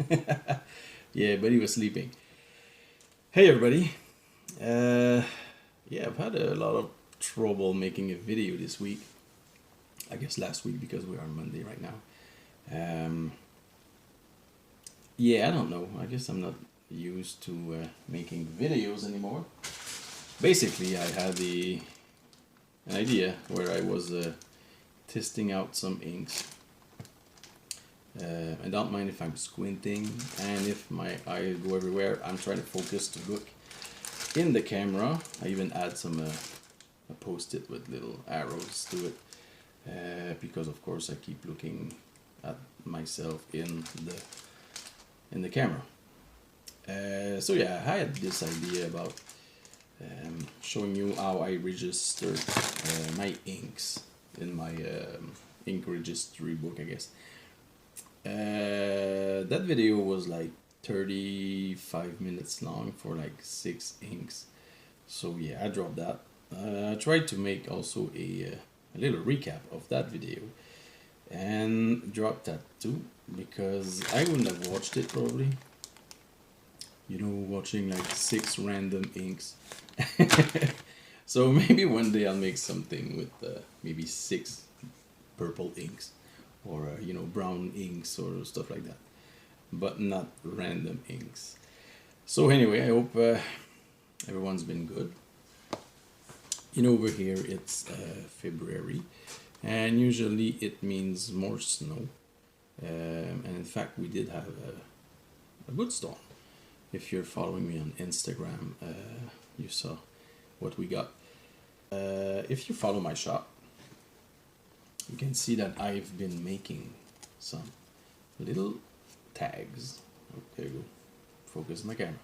Yeah, but he was sleeping. Hey everybody. Uh, yeah, I've had a lot of trouble making a video this week. I guess last week because we're on Monday right now. Um, yeah, I don't know. I guess I'm not used to making videos anymore. Basically, I had an idea where I was testing out some inks. I don't mind if I'm squinting and if my eyes go everywhere. I'm trying to focus to look in the camera. I even add some a post-it with little arrows to it because of course I keep looking at myself in the camera. So yeah, I had this idea about showing you how I register my inks in my ink registry book, I guess. That video was like 35 minutes long for like 6 inks. So yeah, I dropped that. I tried to make also a little recap of that video and dropped that too because I wouldn't have watched it probably. You know, watching like 6 random inks. So maybe one day I'll make something with maybe 6 purple inks or brown inks or stuff like that, but not random inks. So anyway, I hope everyone's been good. Over here it's February, and usually it means more snow. And in fact, we did have a good storm. If you're following me on Instagram, you saw what we got. If you follow my shop, you can see that I've been making some little tags. Oh, there you go. Focus my camera.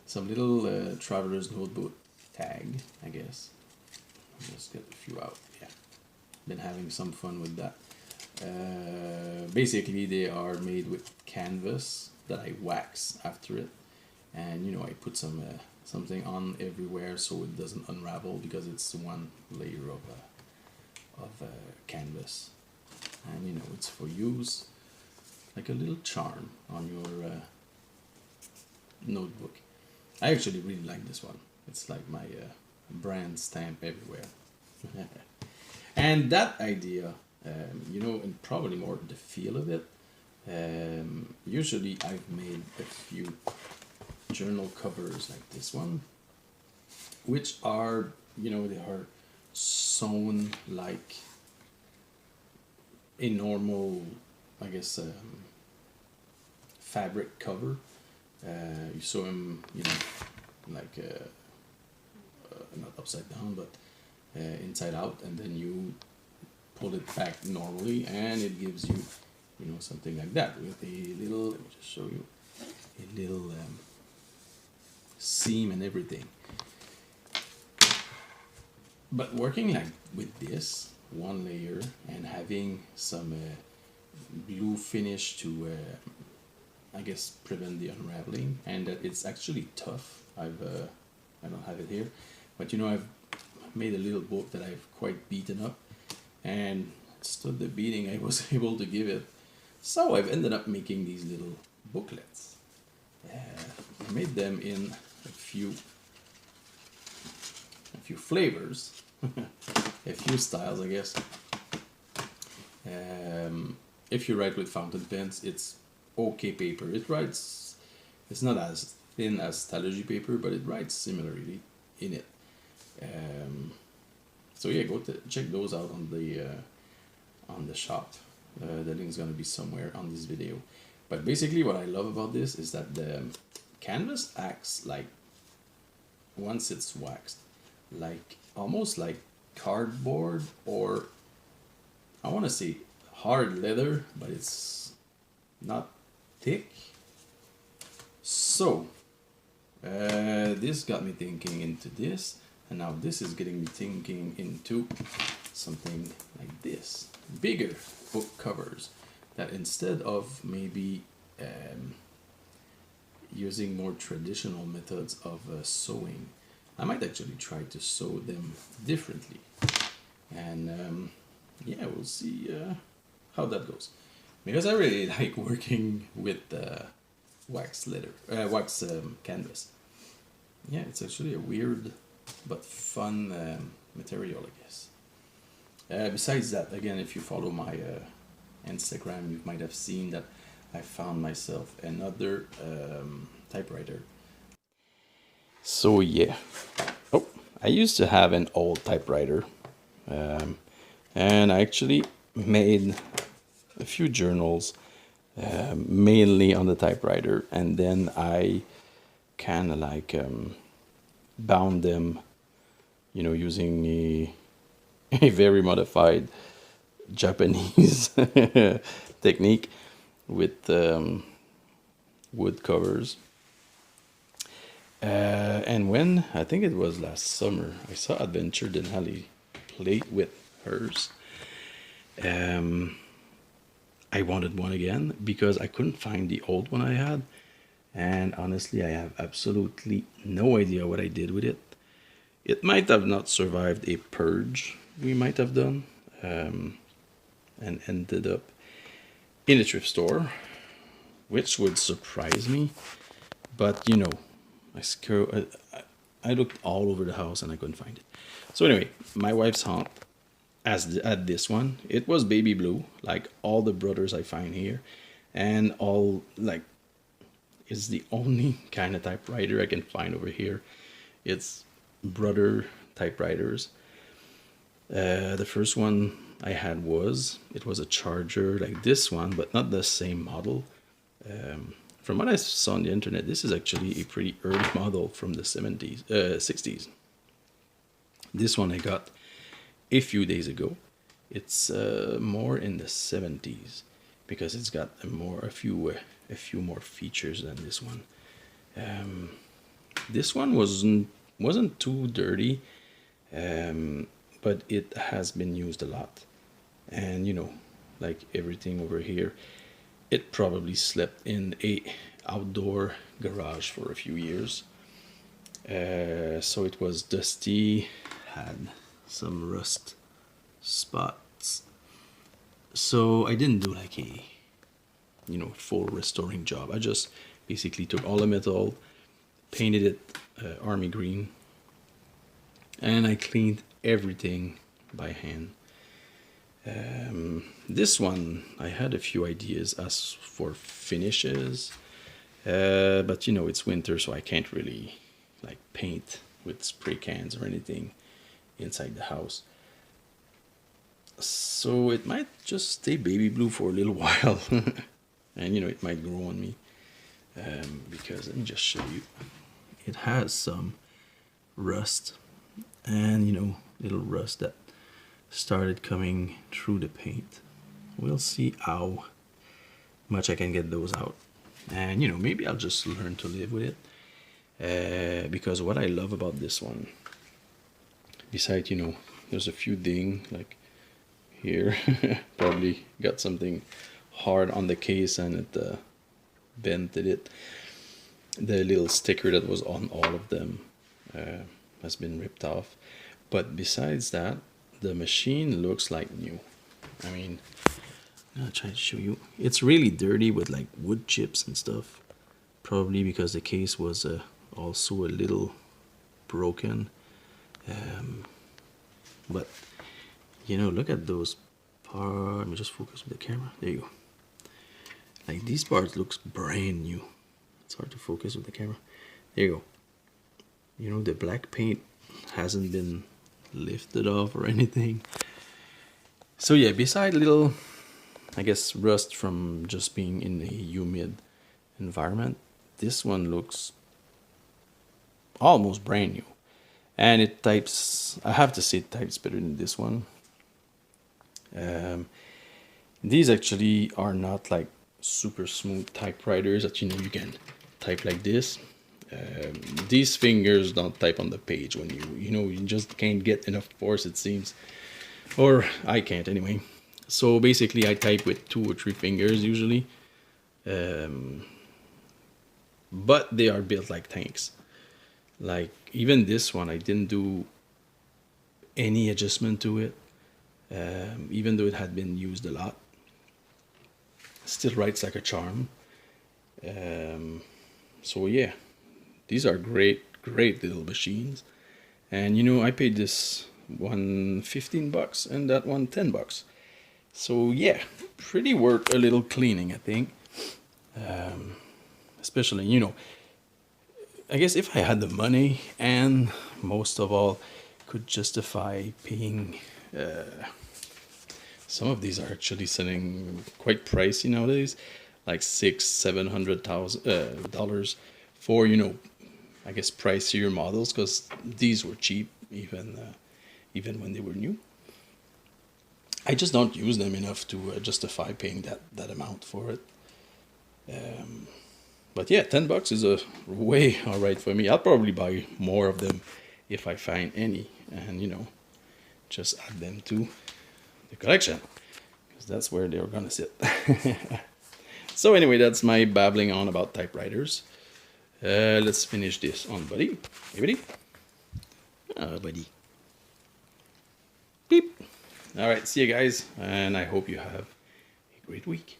Some little traveler's notebook tag, I guess. I'll just get a few out. Yeah, been having some fun with that. Basically, they are made with canvas that I wax after it, and I put something on everywhere so it doesn't unravel because it's one layer of canvas, and it's for use like a little charm on your notebook. I actually really like this one. It's like my brand stamp everywhere. And that idea, and probably more the feel of it. Usually I've made a few journal covers like this one, which are, they are sewn like a normal, I guess, fabric cover. You sew them, like not upside down, but inside out, and then you pull it back normally, and it gives you, something like that with a little. Let me just show you a little seam and everything. But working like with this one layer and having some glue finish to I guess prevent the unraveling, and that it's actually tough. I don't have it here, but I've made a little book that I've quite beaten up, and stood the beating I was able to give it. So I've ended up making these little booklets. I made them in a few flavors, a few styles, I guess. If you write with fountain pens, it's okay paper. It writes. It's not as thin as Stalogy paper, but it writes similarly in it. So yeah, go to check those out on the shop. The link is gonna be somewhere on this video. But basically, what I love about this is that the canvas acts like, once it's waxed, like almost like cardboard, or I want to say hard leather, but it's not thick. So this got me thinking into this, and now this is getting me thinking into something like this, bigger book covers, that instead of maybe using more traditional methods of sewing, I might actually try to sew them differently. And yeah, we'll see how that goes. Because I really like working with wax canvas. Yeah, it's actually a weird but fun material, I guess. Besides that, again, if you follow my Instagram, you might have seen that I found myself another typewriter. So yeah, oh, I used to have an old typewriter, um, and I actually made a few journals, mainly on the typewriter, and then I kind of like bound them, using a very modified Japanese technique with wood covers. And when I think it was last summer, I saw Adventure Denali play with hers. Um, I wanted one again because I couldn't find the old one I had, and honestly, I have absolutely no idea what I did with it. It might have not survived a purge we might have done, and ended up in a thrift store, which would surprise me. But I looked all over the house and I couldn't find it. So anyway, my wife's aunt had this one. It was baby blue, like all the brothers I find here, and all like it's the only kind of typewriter I can find over here. It's brother typewriters. The first one I had it was a charger like this one, but not the same model. From what I saw on the internet, this is actually a pretty early model from the 60s. This one I got a few days ago. It's more in the 70s because it's got a few more features than this one. This one wasn't too dirty, but it has been used a lot, and like everything over here, it probably slept in a outdoor garage for a few years. So it was dusty, had some rust spots. So I didn't do like a full restoring job. I just basically took all the metal, painted it army green, and I cleaned everything by hand. This one I had a few ideas as for finishes, but it's winter, so I can't really like paint with spray cans or anything inside the house. So it might just stay baby blue for a little while, and it might grow on me, because let me just show you. It has some rust, and little rust that started coming through the paint. We'll see how much I can get those out, and maybe I'll just learn to live with it, because what I love about this one, besides there's a few ding like here, probably got something hard on the case and it bented it. The little sticker that was on all of them has been ripped off, but besides that, the machine looks like new. I mean, I'll try to show you. It's really dirty with like wood chips and stuff, probably because the case was also a little broken, but look at those parts. Let me just focus with the camera. There you go. Like these parts looks brand new. It's hard to focus with the camera. There you go. The black paint hasn't been lifted off or anything. So yeah, beside little, I guess, rust from just being in a humid environment, this one looks almost brand new. And it types, I have to say it types better than this one. These actually are not like super smooth typewriters that you can type like this. These fingers don't type on the page when you just can't get enough force, it seems, or I can't anyway. So basically I type with 2 or 3 fingers usually, but they are built like tanks. Like even this one, I didn't do any adjustment to it, even though it had been used a lot. Still writes like a charm. So yeah, these are great little machines. And you know, I paid this one $15 and that one $10. So yeah, pretty worth a little cleaning, I think. Especially, you know, I guess if I had the money and most of all could justify paying, some of these are actually selling quite pricey nowadays, like $600,000-700,000 for, you know, I guess pricier models, because these were cheap even when they were new. I just don't use them enough to justify paying that amount for it. But yeah, $10 is a way all right for me. I'll probably buy more of them if I find any, and you know, just add them to the collection, because that's where they're gonna sit. So anyway, that's my babbling on about typewriters. Let's finish this on buddy. Hey buddy. Oh buddy. Beep. All right, see you guys, and I hope you have a great week.